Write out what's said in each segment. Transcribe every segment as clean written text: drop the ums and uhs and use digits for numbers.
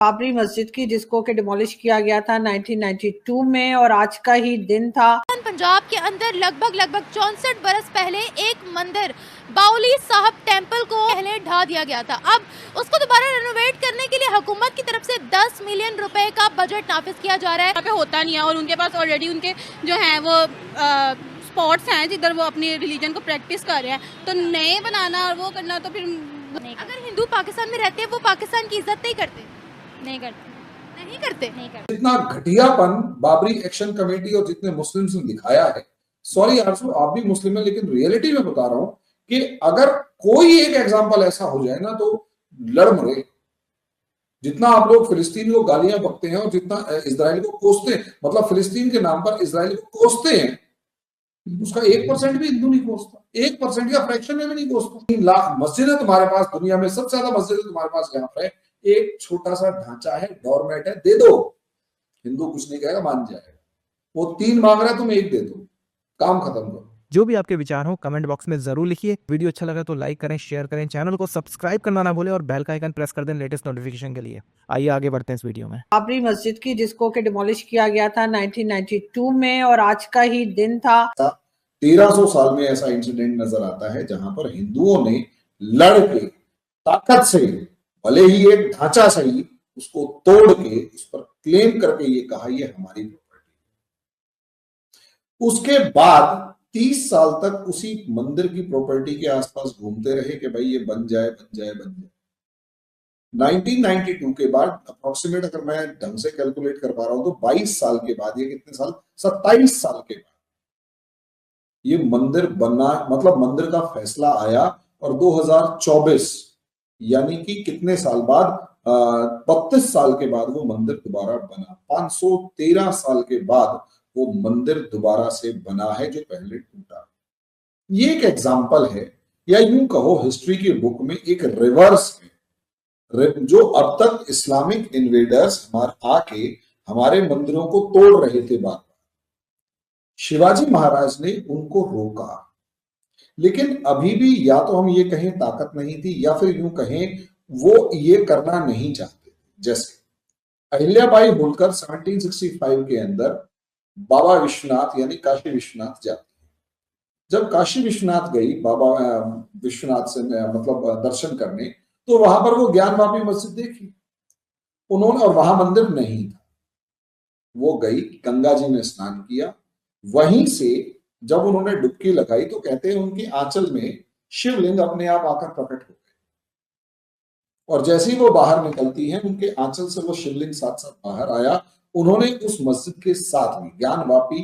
बाबरी मस्जिद की जिसको कि डिमोलिश किया गया था 1992 में और आज का ही दिन था। पंजाब के अंदर लगभग 64 बरस पहले एक मंदिर बाउली साहब टेम्पल को पहले ढा दिया गया था। अब उसको दोबारा रेनोवेट करने के लिए हुकूमत की तरफ से 10 मिलियन रुपए का बजट नाफिज किया जा रहा है। यहाँ पे होता नहीं है और उनके पास ऑलरेडी उनके जो हैं वो स्पॉट्स हैं जिधर वो अपनी रिलीजन को प्रैक्टिस कर रहे हैं, तो नए बनाना और वो करना तो फिर अगर हिंदू पाकिस्तान में रहते हैं वो पाकिस्तान की इज्जत नहीं करते। जितना घटियापन बाबरी एक्शन कमेटी और जितने मुस्लिम्स ने दिखाया है, सॉरी आरसू आप भी मुस्लिम है, लेकिन रियलिटी में बता रहा हूं कि अगर कोई एक एग्जांपल ऐसा हो जाए ना तो लड़ मरे। जितना आप लोग फिलिस्तीन को गालियां बकते हैं और जितना इजराइल को कोसते हैं, मतलब फिलिस्तीन के नाम पर इजराइल को कोसते हैं, उसका 1% भी हिंदू नहीं कोसता, 1% या फ्रैक्शन में भी नहीं कोसता। 3 लाख मस्जिद है तुम्हारे पास, दुनिया में सबसे ज्यादा मस्जिद है तुम्हारे पास, यहाँ पे एक छोटा सा ढांचा है, डोरमेट है, दे दो, हिंदू कुछ नहीं कहेगा, मान जाएगा। वो 3 मांग रहा है, तुम 1 दे दो, काम खत्म करो। जो भी आपके विचार हो कमेंट बॉक्स में जरूर लिखिए। वीडियो अच्छा लगा तो लाइक करें, शेयर करें, चैनल को सब्सक्राइब करना ना भूलें और बेल का आइकन प्रेस कर दें लेटेस्ट नोटिफिकेशन के लिए। आइए आगे बढ़ते हैं इस वीडियो में। बाबरी मस्जिद की जिसको कि डिमोलिश किया गया था 1992 में और आज का ही दिन था। 1300 साल में ऐसा इंसिडेंट नजर आता है जहां पर हिंदुओं ने लड़ के ताकत से, भले ही एक ढांचा सही, उसको तोड़ के उस पर क्लेम करके ये कहा ये हमारी प्रॉपर्टी। उसके बाद 30 साल तक उसी मंदिर की प्रॉपर्टी के आसपास घूमते रहे कि भाई ये बन जाए बन जाए बन जाए। 1992 के बाद अप्रोक्सीमेट अगर मैं ढंग से कैलकुलेट कर पा रहा हूं तो 22 साल के बाद, ये कितने साल, 27 साल के बाद ये मंदिर बना, मतलब मंदिर का फैसला आया। और 2024 यानी कि कितने साल बाद, 32 साल के बाद वो मंदिर दोबारा बना। 513 साल के बाद वो मंदिर दोबारा से बना है जो पहले टूटा। ये एक एग्जाम्पल है, या यूं कहो हिस्ट्री की बुक में एक रिवर्स है, जो अब तक इस्लामिक इन्वेडर्स हमारे आके हमारे मंदिरों को तोड़ रहे थे। बात शिवाजी महाराज ने उनको रोका, लेकिन अभी भी या तो हम ये कहें ताकत नहीं थी, या फिर यूं कहें वो ये करना नहीं चाहते। जैसे अहिल्याबाई होलकर 1765 के अंदर बाबा विश्वनाथ यानी काशी विश्वनाथ जाती है। जब काशी विश्वनाथ गई बाबा विश्वनाथ से मतलब दर्शन करने, तो वहां पर वो ज्ञानवापी मस्जिद देखी उन्होंने, और वहां मंदिर नहीं था। वो गई, गंगा जी में स्नान किया, वहीं से जब उन्होंने डुबकी लगाई तो कहते हैं उनकी आंचल में शिवलिंग अपने आप आकर प्रकट हो गए। और जैसे ही वो बाहर निकलती हैं, उनके आंचल से वो शिवलिंग साथ साथ बाहर आया। उन्होंने उस मस्जिद के साथ में ज्ञानवापी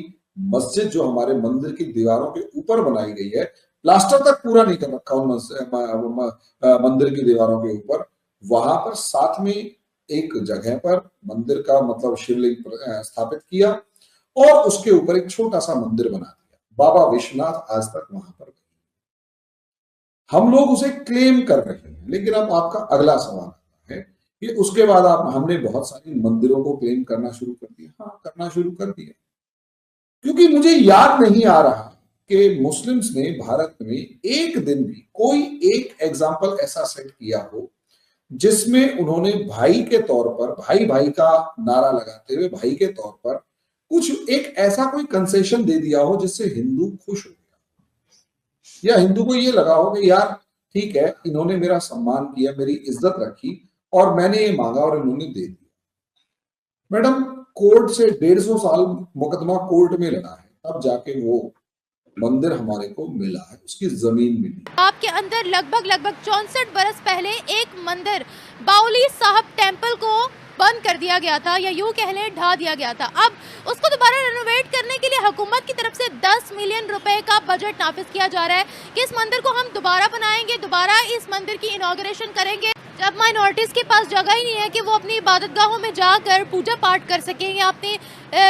मस्जिद जो हमारे मंदिर की दीवारों के ऊपर बनाई गई है, प्लास्टर तक पूरा नहीं कर रखा उन मंदिर की दीवारों के ऊपर, वहां पर साथ में एक जगह पर मंदिर का मतलब शिवलिंग स्थापित किया और उसके ऊपर एक छोटा सा मंदिर बना दिया। बाबा विश्वनाथ आज तक वहां पर, हम लोग उसे क्लेम कर रहे हैं। लेकिन अब आपका अगला सवाल आता है कि उसके बाद हमने बहुत सारी मंदिरों को क्लेम करना शुरू कर दिया। हाँ, करना शुरू कर दिया, क्योंकि मुझे याद नहीं आ रहा कि मुस्लिम्स ने भारत में एक दिन भी कोई एक एग्जाम्पल ऐसा सेट किया हो जिसमें उन्होंने भाई के तौर पर, भाई भाई का नारा लगाते हुए भाई के तौर पर कुछ एक ऐसा कोई कंसेशन दे दिया हो जिससे हिंदू खुश हो गया, या हिंदू को ये लगा हो कि यार ठीक है, इन्होंने मेरा सम्मान किया, मेरी इज्जत रखी और मैंने ये मांगा और इन्होंने दे दिया। मैडम, कोर्ट से 150 साल मुकदमा कोर्ट में लड़ा है, तब जाके वो मंदिर हमारे को मिला है, उसकी जमीन मिली। आपके अंदर लगभग 64 बरस पहले एक मंदिर बाउली साहब टेम्पल को बंद कर दिया गया था, या यूं कह लें ढा दिया गया था। अब उसको दोबारा रेनोवेट करने के लिए हुकूमत की तरफ से 10 मिलियन रुपए का बजट नाफिज किया जा रहा है कि इस मंदिर को हम दोबारा बनाएंगे, दोबारा इस मंदिर की इनॉग्रेशन करेंगे। जब माइनॉरिटीज के पास जगह ही नहीं है कि वो अपनी इबादतगाहों में जाकर पूजा पाठ कर सकें या अपने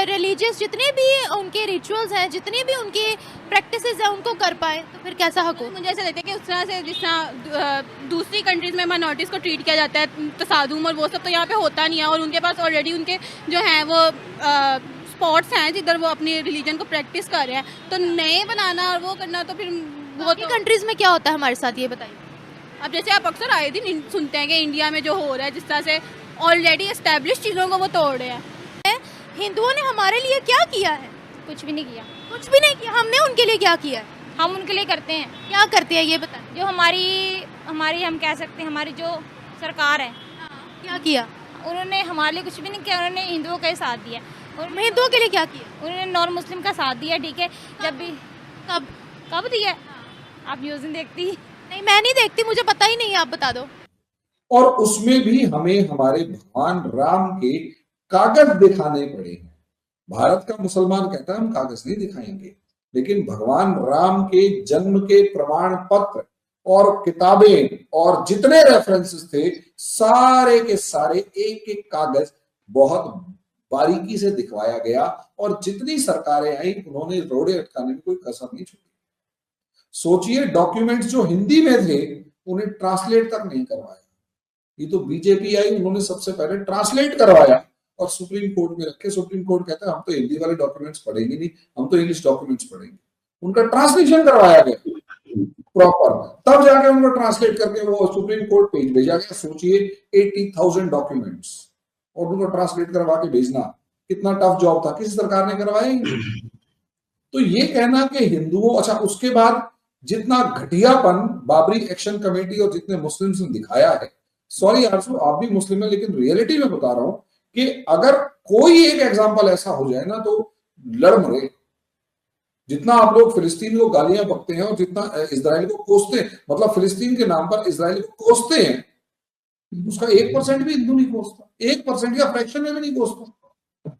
रिलीजियस जितने भी उनके रिचुअल्स हैं, जितनी भी उनकी प्रैक्टिसेस हैं, उनको कर पाए, तो फिर कैसा हक हो? मुझे ऐसा लगता है कि उस तरह से जिस तरह दूसरी कंट्रीज में माइनॉरिटीज को ट्रीट किया जाता है, तसादुम और वो सब, तो यहाँ पे होता नहीं है। और उनके पास ऑलरेडी उनके जो हैं वो स्पॉट्स हैं जिधर वो अपनी रिलीजन को प्रैक्टिस कर रहे हैं, तो नए बनाना और वो करना तो फिर वो तो कंट्रीज में क्या होता है हमारे साथ, ये बताइए। अब जैसे आप अक्सर आए दिन सुनते हैं कि इंडिया में जो हो रहा है, जिस तरह से ऑलरेडी एस्टेब्लिश चीज़ों को वो तोड़ रहे हैं। हिंदुओं ने हमारे लिए क्या किया है? कुछ भी नहीं किया। कुछ भी नहीं किया। हमने उनके लिए क्या किया है? हम उनके लिए करते हैं। क्या करते हैं ये बताएं। जो हमारी हम कह सकते हैं, हमारी जो सरकार है, क्या किया? उन्होंने हमारे लिए कुछ भी नहीं किया। उन्होंने हिंदुओं का ही साथ दिया। और हिंदुओं के लिए क्या किया? उन्होंने नॉन मुस्लिम का साथ दिया। ठीक है, जब भी कब दिया? आप न्यूज़ नहीं देखती? नहीं, मैं नहीं देखती, मुझे पता ही नहीं है, आप बता दो। और उसमें भी हमें हमारे भगवान राम के कागज दिखाने पड़े हैं। भारत का मुसलमान कहता है हम कागज नहीं दिखाएंगे, लेकिन भगवान राम के जन्म के प्रमाण पत्र और किताबें और जितने रेफरेंसेस थे, सारे के सारे एक एक कागज बहुत बारीकी से दिखवाया गया। और जितनी सरकारें आई उन्होंने रोड़े अटकाने में कोई कसर नहीं छोड़ी। सोचिए, डॉक्यूमेंट्स जो हिंदी में थे उन्हें ट्रांसलेट तक नहीं करवाया। ये तो बीजेपी आई, उन्होंने सबसे पहले ट्रांसलेट करवाया और सुप्रीम कोर्ट में रखे। सुप्रीम कोर्ट कहता है हम तो हिंदी वाले डॉक्यूमेंट्स पढ़ेंगे नहीं, हम तो इंग्लिश डॉक्यूमेंट्स पढ़ेंगे। उनका ट्रांसलेशन करवाया गया प्रॉपर, तब जाके उनको ट्रांसलेट करके वो सुप्रीम कोर्ट पेज भेजा गया। सोचिए 80,000 डॉक्यूमेंट्स और उनको ट्रांसलेट करवा के भेजना कितना टफ जॉब था, किसी सरकार ने करवाया। तो ये कहना कि हिंदुओं, अच्छा उसके बाद जितना घटियापन बाबरी एक्शन कमेटी और जितने मुस्लिम्स ने दिखाया है, सॉरी आरसू आप भी मुस्लिम है, लेकिन रियलिटी में बता रहा हूं कि अगर कोई एक एग्जांपल ऐसा हो जाए ना तो लड़ मरे। जितना आप लोग फिलिस्तीन को गालियां बकते हैं और जितना इजराइल को कोसते हैं, मतलब फिलिस्तीन के नाम पर इजराइल को कोसते हैं, उसका 1% भी हिंदू नहीं कोसता, 1% या फ्रैक्शन में भी नहीं कोसता।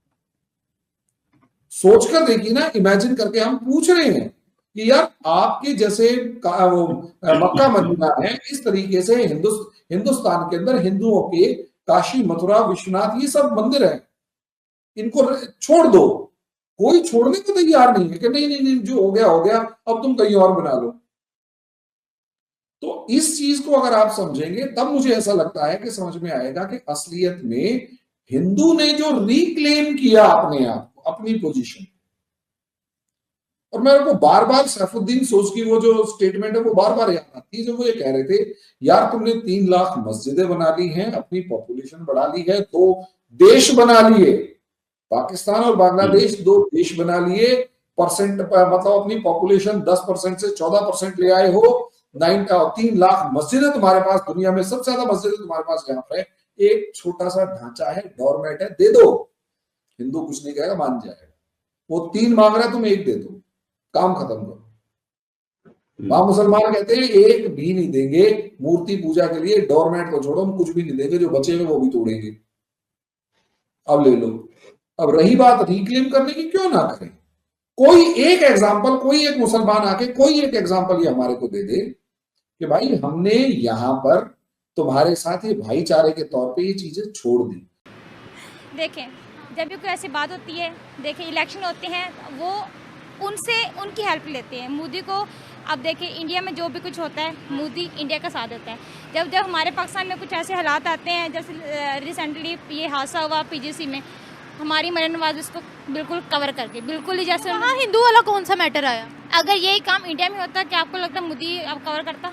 सोचकर देखिए ना, इमेजिन करके हम पूछ रहे हैं कि यार आपके जैसे मक्का मदीना है, इस तरीके से हिंदुस्तान के अंदर हिंदुओं के काशी मथुरा विश्वनाथ ये सब मंदिर हैं, इनको छोड़ दो। कोई छोड़ने को तैयार नहीं है कि नहीं नहीं नहीं जो हो गया अब तुम कहीं और बना लो। तो इस चीज को अगर आप समझेंगे तब मुझे ऐसा लगता है कि समझ में आएगा कि असलियत में हिंदू ने जो रिक्लेम किया अपने आप को, अपनी पोजीशन। और मैं उनको बार बार सैफुद्दीन सोच की वो जो स्टेटमेंट है वो बार बार याद आती है, जब वो ये कह रहे थे यार तुमने 3 लाख मस्जिदें बना ली हैं, अपनी पॉपुलेशन बढ़ा ली है, 2 देश बना लिए, पाकिस्तान और बांग्लादेश 2 देश बना लिए, परसेंट मतलब अपनी पॉपुलेशन 10% से 14% ले आए हो, 3 लाख मस्जिदें तुम्हारे पास, दुनिया में सबसे ज्यादा मस्जिदें तुम्हारे पास यहाँ पर है, एक छोटा सा ढांचा है, डोरमेट है, दे दो। हिंदू कुछ नहीं कहेगा, मान जाएगा। वो 3 मांग रहा है, तुम 1 दे दो, काम खत्म करो। वहां मुसलमान कहते हैं 1 भी नहीं देंगे मूर्ति पूजा के लिए, डोरमेट को छोड़ो, हम कुछ भी नहीं देंगे, जो बचे हुए वो भी तोड़ेंगे, अब ले लो। अब रही बात रिक्लेम करने की, क्यों ना करें? कोई एक एग्जांपल, कोई एक मुसलमान आके कोई एक एग्जांपल ये हमारे को दे दे कि भाई हमने यहां पर तुम्हारे साथ ये भाईचारे के तौर पे ये चीजें छोड़ दी। देखें, जब भी कोई ऐसी बात होती है, देखें इलेक्शन होते हैं, वो उनसे उनकी हेल्प लेते हैं। मोदी को अब देखें, इंडिया में जो भी कुछ होता है मोदी इंडिया का साथ देता है। जब जब हमारे पाकिस्तान में कुछ ऐसे हालात आते हैं, जैसे रिसेंटली ये हादसा हुआ पीजीसी में, हमारी मरीम नवाज उसको बिल्कुल कवर करके, बिल्कुल ही जैसे हिंदू वाला कौन सा मैटर आया? अगर यही काम इंडिया में होता, क्या आपको लगता मोदी अब कवर करता?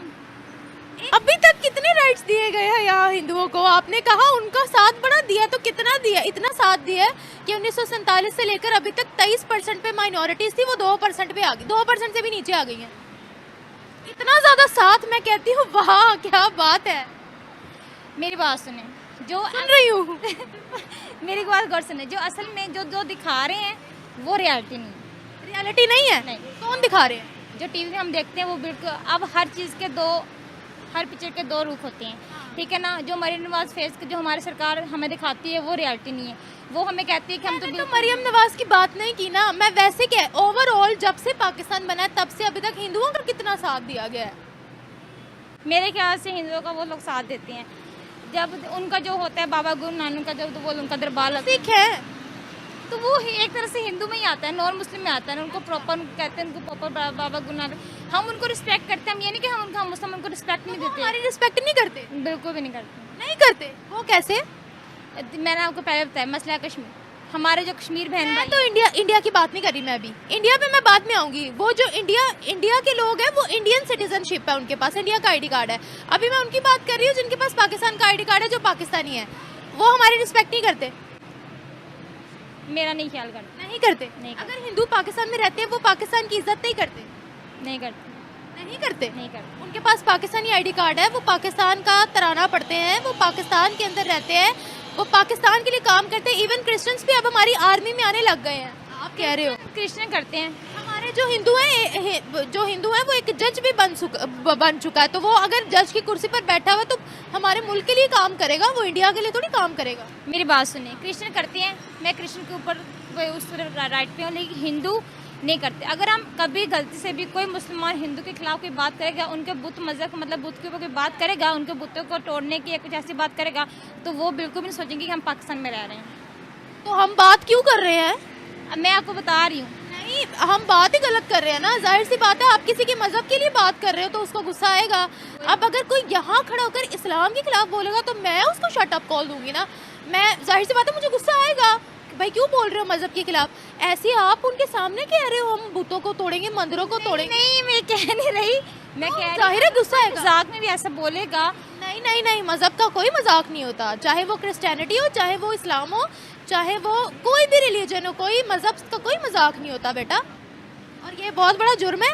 अभी तक कितने राइट्स दिए गए हैं यहाँ हिंदुओं को? आपने कहा उनका साथ बड़ा दिया, तो कितना दिया? इतना साथ दिया कि 1947 से लेकर अभी तक 23% पे माइनॉरिटीज थी, वो 2% पे आ गई, 2% से भी नीचे आ गई हैं। इतना ज्यादा साथ, मैं कहती हूँ वाह क्या बात है। मेरी बात सुने, जो सुन रही हूँ मेरी बात गौर सुने, जो असल में जो दिखा रहे हैं वो रियलिटी नहीं, रियलिटी नहीं है। नहीं। कौन दिखा रहे हैं? जो टीवी में हम देखते हैं वो बिल्कुल, अब हर चीज़ के हर पिक्चर के 2 रुख होते हैं, ठीक है ना। जो मरीम नवाज फेस जो हमारी सरकार हमें दिखाती है वो रियलिटी नहीं है। वो हमें कहती है कि हम तो मरीम नवाज की बात नहीं की ना, मैं वैसे क्या ओवरऑल जब से पाकिस्तान बना है तब से अभी तक हिंदुओं का कितना साथ दिया गया है? मेरे ख्याल से हिंदुओं का वो लोग साथ देते हैं। जब उनका जो होता है बाबा गुरु नानक का, जब वो उनका दरबार सिख है तो वो एक तरह से हिंदू में ही आता है, नॉन मुस्लिम में आता है। उनको प्रॉपर कहते हैं, उनको प्रॉपर बाबा गुरु नानक। हम उनको रिस्पेक्ट करते हैं, हम ये नहीं कि हम मुस्लिम उनको रिस्पेक्ट नहीं देते। हमारी रिस्पेक्ट नहीं करते? बिल्कुल भी नहीं करते। नहीं करते? वो कैसे? मैंने आपको पहले बताया, मसला कश्मीर, हमारे जो कश्मीर बहन भाई, तो इंडिया की बात नहीं करी मैं अभी, इंडिया पे मैं बाद में आऊंगी। वो जो इंडिया के लोग हैं वो इंडियन सिटीजनशिप है, उनके पास इंडिया का ID कार्ड है। अभी मैं उनकी बात कर रही हूँ जिनके पास पाकिस्तान का ID कार्ड है, जो पाकिस्तानी है। वो हमारी रिस्पेक्ट नहीं करते? मेरा नहीं ख्याल करते। नहीं करते। नहीं करते। अगर हिंदू पाकिस्तान में रहते हैं वो पाकिस्तान की इज्जत नहीं करते? नहीं करते। नहीं करते। नहीं करते। उनके पास पाकिस्तानी आईडी कार्ड है, वो पाकिस्तान का तराना पढ़ते हैं, वो पाकिस्तान के अंदर रहते हैं, वो पाकिस्तान के लिए काम करते हैं। इवन क्रिश्चियंस भी अब हमारी आर्मी में आने लग गए हैं। आप कह रहे हो क्रिश्चियन करते हैं। हमारे जो हिंदू हैं वो एक जज भी बन चुका है, तो वो अगर जज की कुर्सी पर बैठा हुआ है तो हमारे मुल्क के लिए काम करेगा, वो इंडिया के लिए थोड़ी काम करेगा। मेरी बात सुनिए, क्रिश्चियन करते हैं, मैं क्रिश्चियन के ऊपर उस राइट पे हूँ, लेकिन हिंदू नहीं करते। अगर हम कभी गलती से भी कोई मुसलमान हिंदू के खिलाफ कोई बात करेगा, उनके बुत मज़हब मतलब बुत के ऊपर कोई बात करेगा, उनके बुतों को तोड़ने की या कुछ ऐसी बात करेगा, तो वो बिल्कुल भी नहीं सोचेंगे कि हम पाकिस्तान में रह रहे हैं। तो हम बात क्यों कर रहे हैं? अब मैं आपको बता रही हूँ। नहीं, हम बात ही गलत कर रहे हैं ना। जाहिर सी बात है, आप किसी के मजहब के लिए बात कर रहे हो तो उसको गुस्सा आएगा। अब अगर कोई यहाँ खड़ा होकर इस्लाम के खिलाफ बोलेगा तो मैं उसको शट अप कॉल दूंगी ना। मैं जाहिर सी बात है, मुझे गुस्सा आएगा, भाई क्यों बोल रहे हो मजहब के खिलाफ? ऐसे आप उनके सामने कह रहे हो हम बुतों को तोड़ेंगे, मंदिरों को तोड़ेंगे। नहीं, मैं कह नहीं रही, मैं कह रही जाहिर है गुस्सा आएगा। मजाक में भी ऐसा बोलेगा। नहीं नहीं नहीं, मजहब का कोई मजाक नहीं होता, चाहे वो क्रिश्चियनिटी हो, चाहे वो इस्लाम हो, चाहे वो कोई भी रिलीजन हो, कोई मजहब का कोई मजाक नहीं होता बेटा। और ये बहुत बड़ा जुर्म है।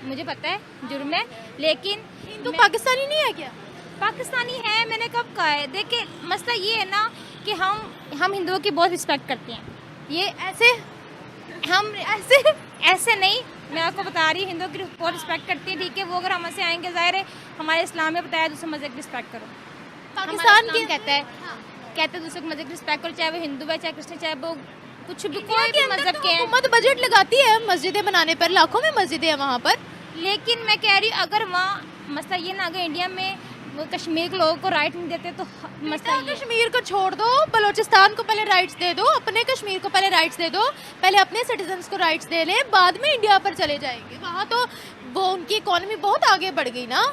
मुझे पता है जुर्म है, लेकिन हिंदू पाकिस्तानी नहीं है क्या? पाकिस्तानी है, मैंने कब कहा है? देखिए मसला ये है ना कि हम हिंदुओं की बहुत रिस्पेक्ट करते हैं। ये ऐसे हम ऐसे नहीं, मैं आपको बता रही हूँ, हिंदुओं की बहुत रिस्पेक्ट करती है, ठीक है। वो अगर हमसे आएंगे, ज़ाहिर है हमारे इस्लाम में बताया दूसरे मज़हब की रिस्पेक्ट करो। पाकिस्तान की कहता है दूसरे मज़हब की रिस्पेक्ट करो, चाहे वो हिंदू है, चाहे क्रिश्चियन, चाहे वो कुछ भी कोई भी मज़हब के हैं। हुकूमत बजट लगाती है मस्जिदें बनाने पर, लाखों में मस्जिदें हैं वहाँ पर। लेकिन मैं कह रही हूँ, अगर वहाँ मसला ये ना, अगर इंडिया में वो कश्मीर के लोगों को राइट नहीं देते तो मसला ये। कश्मीर को छोड़ दो, बलोचिस्तान को पहले राइट्स दे दो, अपने कश्मीर को पहले राइट्स दे दो, पहले अपने सिटीजन्स को राइट्स दे लें, बाद में इंडिया पर चले जाएंगे। वहाँ तो वो उनकी इकोनॉमी बहुत आगे बढ़ गई ना।